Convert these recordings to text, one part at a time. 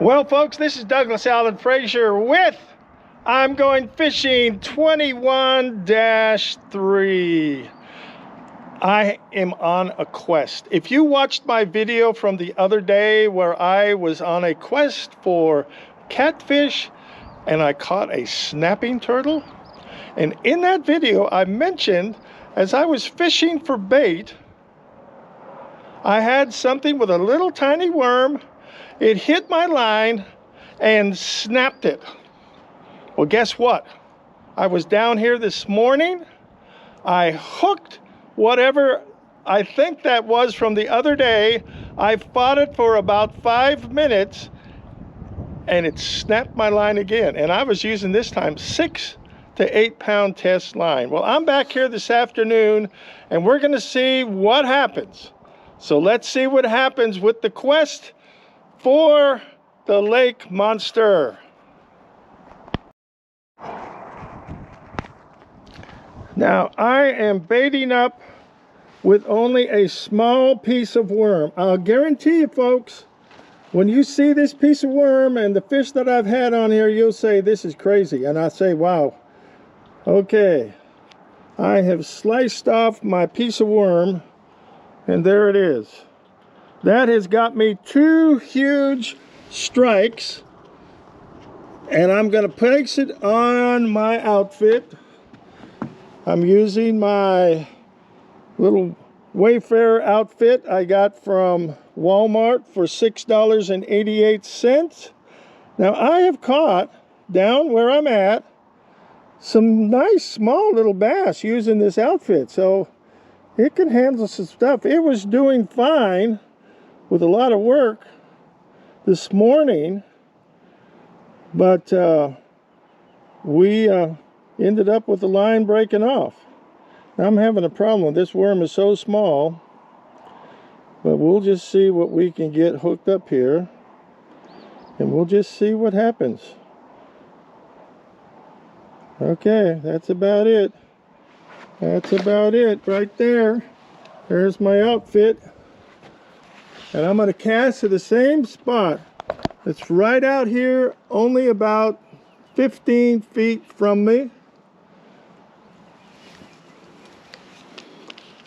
Well, folks, this is Douglas Allen Frazier with I'm Going Fishing 21-3. I am on a quest. If you watched my video from the other day where I was on a quest for catfish and I caught a snapping turtle, and in that video I mentioned as I was fishing for bait, I had something with a little tiny worm. It hit my line and snapped it. Well, guess what? I was down here this morning. I hooked whatever I think that was from the other day. I fought it for about 5 minutes and it snapped my line again. And I was using this time 6 to 8 pound test line. Well, I'm back here this afternoon and we're gonna see what happens. So let's see what happens with the quest for the lake monster. Now I am baiting up with only a small piece of worm. I'll guarantee you folks, when you see this piece of worm and the fish that I've had on here, you'll say this is crazy. And I say, wow, okay. I have sliced off my piece of worm and there it is. That has got me 2 huge strikes, and I'm going to place it on my outfit. I'm using my little Wayfarer outfit I got from Walmart for $6.88. Now I have caught, down where I'm at, some nice small little bass using this outfit, so it can handle some stuff. It was doing fine with a lot of work this morning, but we ended up with the line breaking off. Now I'm having a problem. This worm is so small, but we'll just see what we can get hooked up here and we'll just see what happens. Okay, that's about it. That's about it right there. There's my outfit. And I'm going to cast to the same spot. It's right out here, only about 15 feet from me.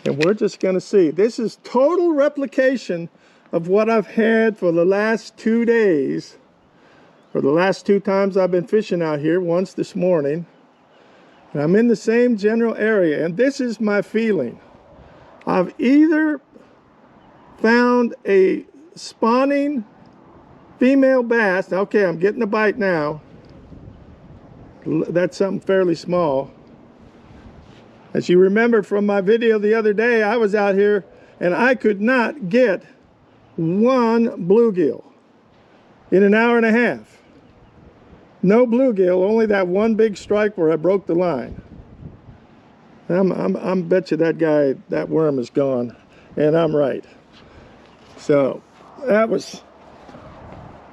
And we're just going to see. This is total replication of what I've had for the last 2 days. For the last 2 times I've been fishing out here, once this morning. And I'm in the same general area. And this is my feeling. I've either found a spawning female bass. Okay, I'm getting a bite now. That's something fairly small. As you remember from my video the other day, I was out here and I could not get one bluegill in an hour and a half. No bluegill, only that one big strike where I broke the line. I'm bet you that worm is gone, and I'm right. So that was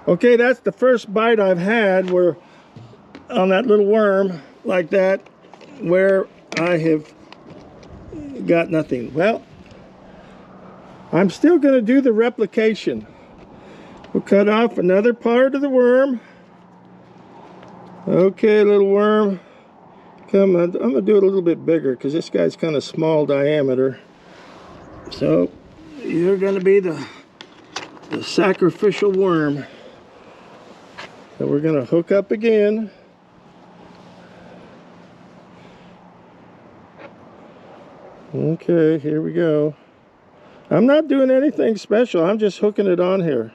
okay. That's the first bite I've had where on that little worm like that, where I have got nothing. Well, I'm still going to do the replication. We'll cut off another part of the worm. Okay, little worm, come on. I'm going to do it a little bit bigger because this guy's kind of small diameter. So you're going to be the sacrificial worm. So we're going to hook up again. Okay, here we go. I'm not doing anything special. I'm just hooking it on here.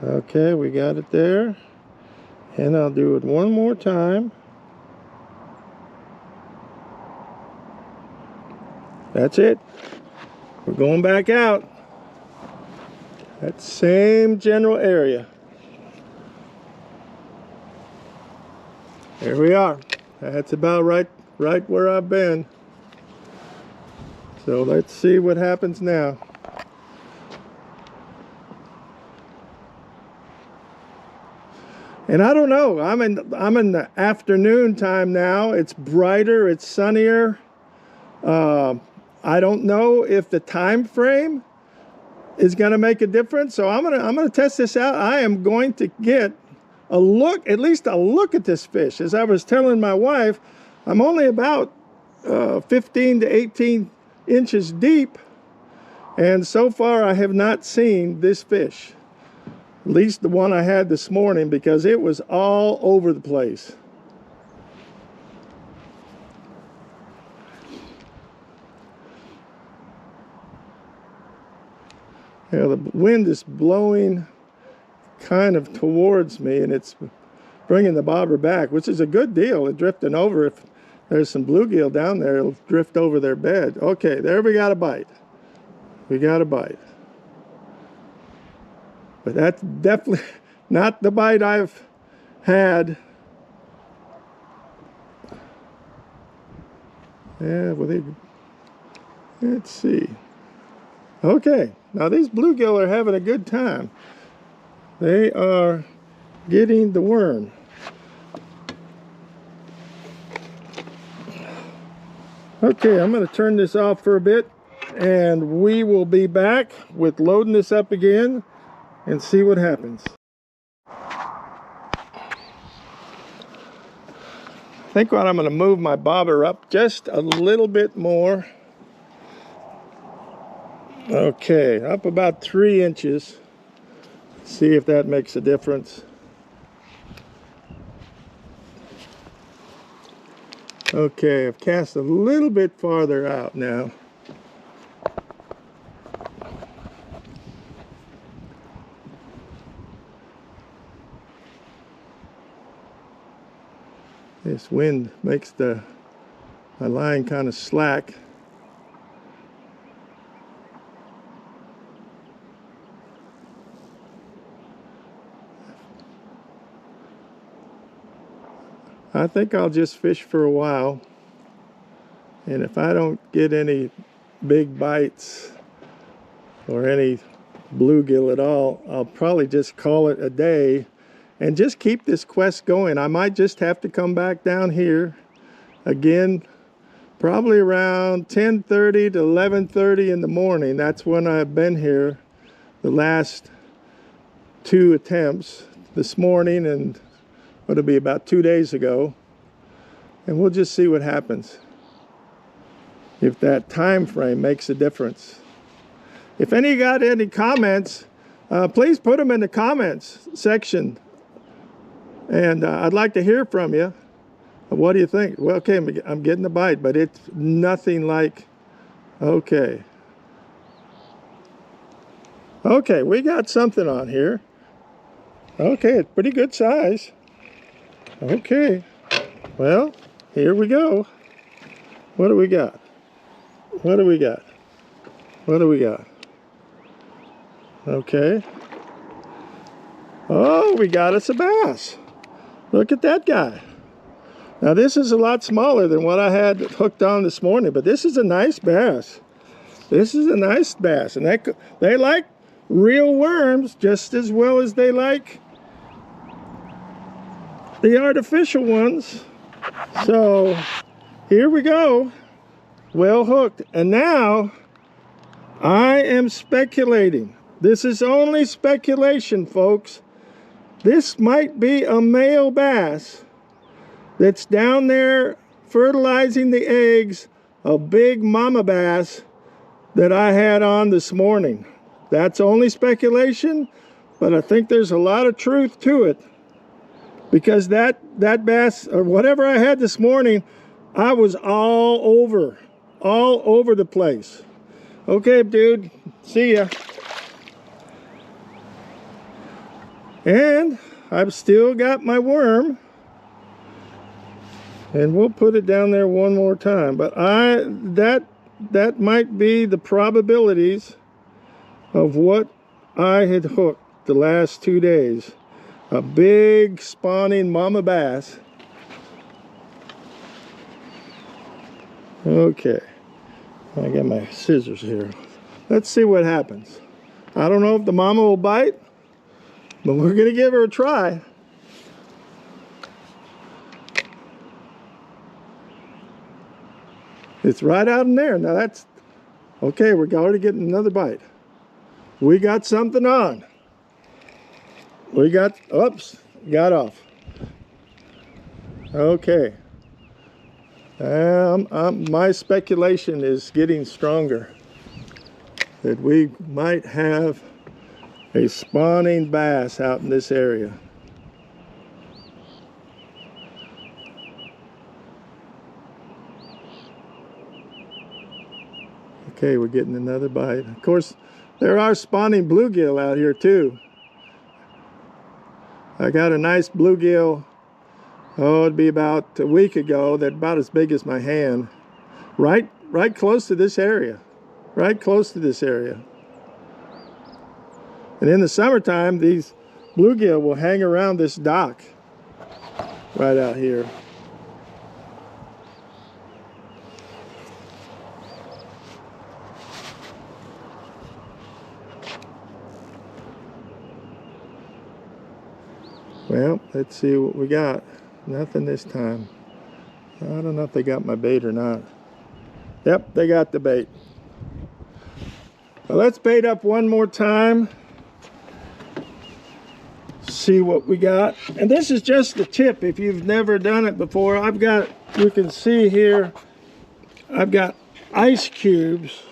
Okay, we got it there. And I'll do it one more time. That's it. We're going back out. That same general area. There we are. That's about right where I've been. So let's see what happens now. And I don't know, I'm in the afternoon time now. It's brighter, it's sunnier. I don't know if the time frame is going to make a difference. So I'm gonna test this out. I am going to get a look, at least a look at this fish. As I was telling my wife, I'm only about 15 to 18 inches deep, and so far I have not seen this fish. At least the one I had this morning, because it was all over the place. Yeah, the wind is blowing kind of towards me, and it's bringing the bobber back, which is a good deal. It's drifting over. If there's some bluegill down there, it'll drift over their bed. Okay, there we got a bite. We got a bite. But that's definitely not the bite I've had. Yeah, well, let's see. Okay, now these bluegill are having a good time. They are getting the worm. Okay, I'm going to turn this off for a bit, and we will be back with loading this up again and see what happens. I think what I'm going to move my bobber up just a little bit more. Okay, up about 3 inches. See if that makes a difference. Okay, I've cast a little bit farther out now. This wind makes my line kind of slack. I think I'll just fish for a while, and if I don't get any big bites or any bluegill at all, I'll probably just call it a day and just keep this quest going. I might just have to come back down here again, probably around 10:30 to 11:30 in the morning. That's when I've been here the last 2 attempts, this morning and it'll be about 2 days ago, and we'll just see what happens, if that time frame makes a difference. If any got any comments, please put them in the comments section, and I'd like to hear from you. What do you think? Well, okay, I'm getting the bite, but it's nothing like, okay, we got something on here. Okay, it's pretty good size. Okay, well, here we go. What do we got? What do we got? What do we got? Okay. Oh, we got us a bass. Look at that guy. Now this is a lot smaller than what I had hooked on this morning, but this is a nice bass. This is a nice bass, and they like real worms just as well as they like the artificial ones. So here we go, well hooked. And now I am speculating. This is only speculation, folks. This might be a male bass that's down there fertilizing the eggs of big mama bass that I had on this morning. That's only speculation, but I think there's a lot of truth to it. Because that bass, or whatever I had this morning, I was all over the place. Okay, dude, see ya. And I've still got my worm, and we'll put it down there one more time. But that might be the probabilities of what I had hooked the last 2 days. A big spawning mama bass. Okay, I got my scissors here. Let's see what happens. I don't know if the mama will bite, but we're gonna give her a try. It's right out in there. Now that's okay. We're already getting another bite. we got something on. We got, oops, got off. Okay. My speculation is getting stronger that we might have a spawning bass out in this area. Okay, we're getting another bite. Of course, there are spawning bluegill out here too. I got a nice bluegill, oh, it'd be about a week ago, that about as big as my hand. Right close to this area. Right close to this area. And in the summertime, these bluegill will hang around this dock right out here. Well, let's see what we got. Nothing this time. I don't know if they got my bait or not. Yep, they got the bait. Well, let's bait up one more time. See what we got. And this is just the tip if you've never done it before. I've got, you can see here, I've got ice cubes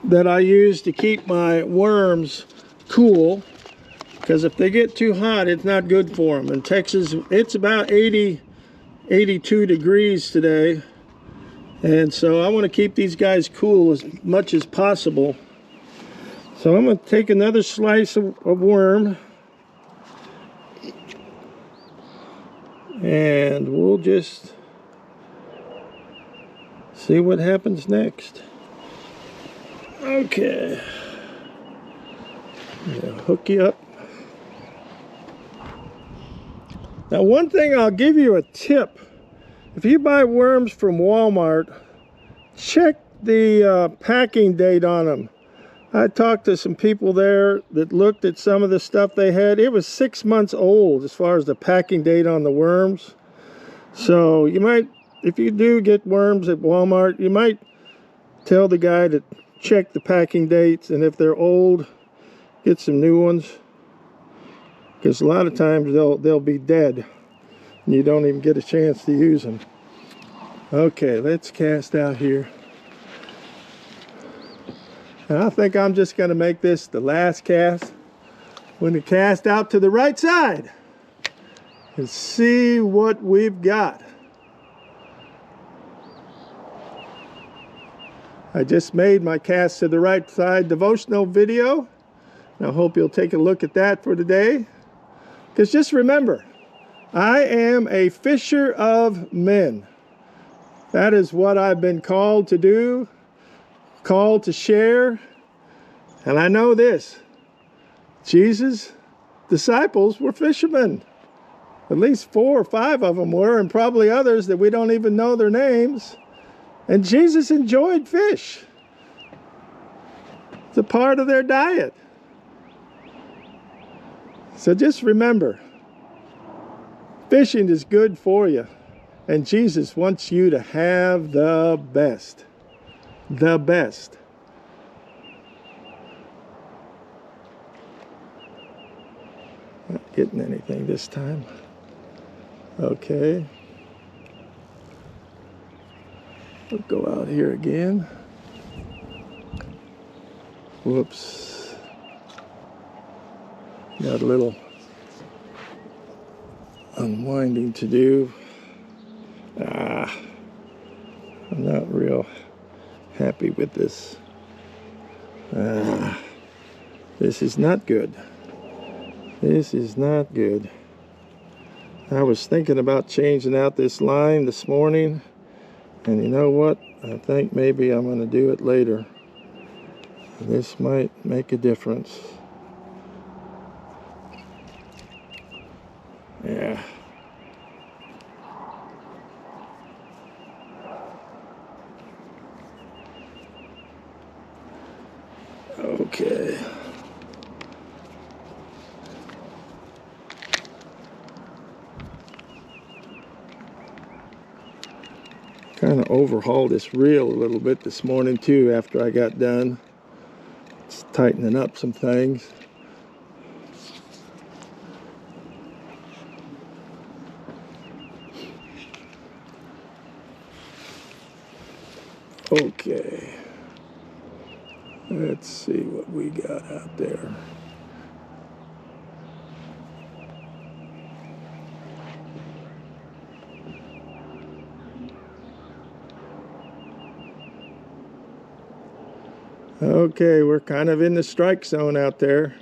that I use to keep my worms cool. Because if they get too hot, it's not good for them. In Texas, it's about 82 degrees today. And so I want to keep these guys cool as much as possible. So I'm going to take another slice of worm. And we'll just see what happens next. Okay. Hook you up. Now, one thing, I'll give you a tip. If you buy worms from Walmart, check the packing date on them. I talked to some people there that looked at some of the stuff they had. It was 6 months old as far as the packing date on the worms. So you might, if you do get worms at Walmart, you might tell the guy to check the packing dates, and if they're old, get some new ones. Because a lot of times they'll be dead and you don't even get a chance to use them. Okay, let's cast out here. And I think I'm just going to make this the last cast. We're going to cast out to the right side and see what we've got. I just made my cast to the right side devotional video. And I hope you'll take a look at that for today. Because just remember, I am a fisher of men. That is what I've been called to do, called to share. And I know this, Jesus' disciples were fishermen. At least 4 or 5 of them were, and probably others that we don't even know their names. And Jesus enjoyed fish. It's a part of their diet. So just remember, fishing is good for you, and Jesus wants you to have the best. The best. Not getting anything this time. Okay. We'll go out here again. Whoops. Got a little unwinding to do. I'm not real happy with this. This is not good. This is not good. I was thinking about changing out this line this morning, and you know what? I think maybe I'm going to do it later. This might make a difference. Yeah. Okay. Kind of overhauled this reel a little bit this morning too after I got done. It's tightening up some things. Okay, let's see what we got out there. Okay, we're kind of in the strike zone out there.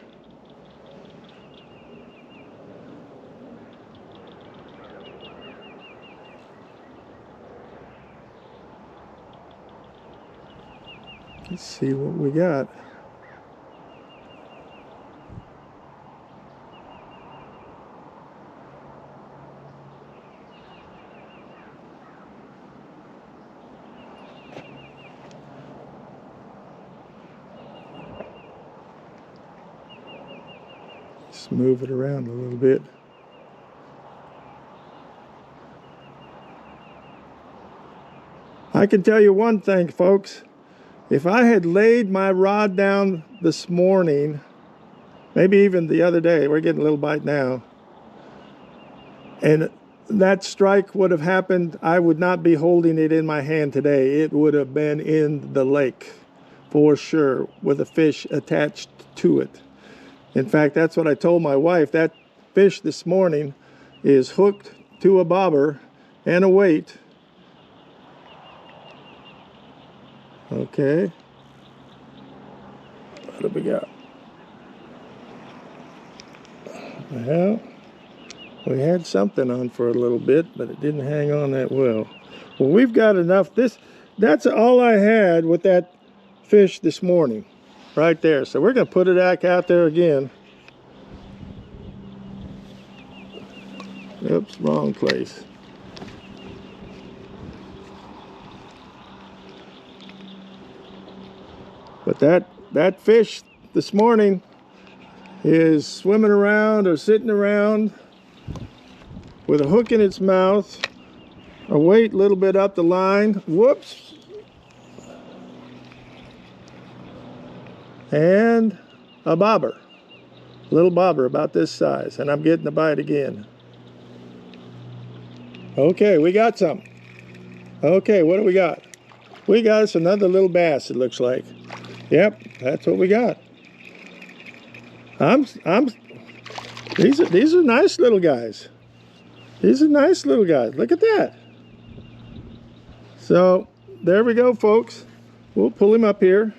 Let's see what we got. Let's move it around a little bit. I can tell you one thing, folks. If I had laid my rod down this morning, maybe even the other day, we're getting a little bite now, and that strike would have happened, I would not be holding it in my hand today. It would have been in the lake for sure, with a fish attached to it. In fact, that's what I told my wife. That fish this morning is hooked to a bobber and a weight. Okay. What do we got? Well, we had something on for a little bit, but it didn't hang on that well. Well, we've got enough. That's all I had with that fish this morning, right there. So we're going to put it back out there again. Oops, wrong place. But that fish this morning is swimming around or sitting around with a hook in its mouth, a weight a little bit up the line, whoops, and a bobber, a little bobber about this size, and I'm getting the bite again. Okay, we got some. Okay, what do we got? We got us another little bass, it looks like. Yep, that's what we got. These are nice little guys. These are nice little guys. Look at that. So there we go, folks. We'll pull him up here.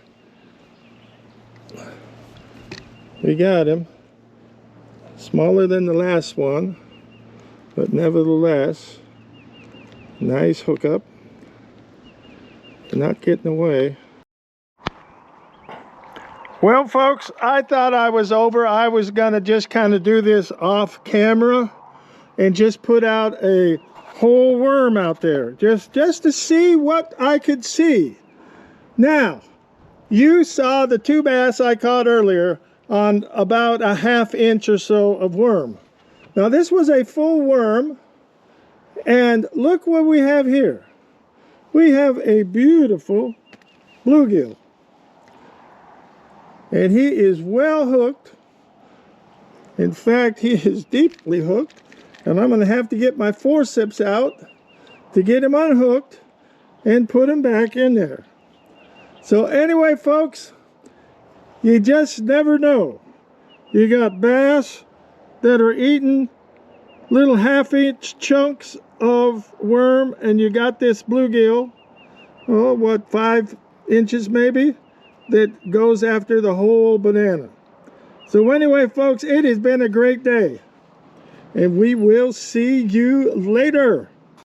We got him. Smaller than the last one, but nevertheless, nice hookup. Not getting away. Well, folks, I thought I was over. I was gonna just kind of do this off camera and just put out a whole worm out there, just to see what I could see. Now, you saw the 2 bass I caught earlier on about a 1/2 inch or so of worm. Now, this was a full worm, and look what we have here. We have a beautiful bluegill. And he is well hooked. In fact, he is deeply hooked. And I'm going to have to get my forceps out to get him unhooked and put him back in there. So anyway, folks, you just never know. You got bass that are eating little 1/2 inch chunks of worm, and you got this bluegill, oh, what, 5 inches maybe, that goes after the whole banana. So anyway, folks, it has been a great day, and we will see you later.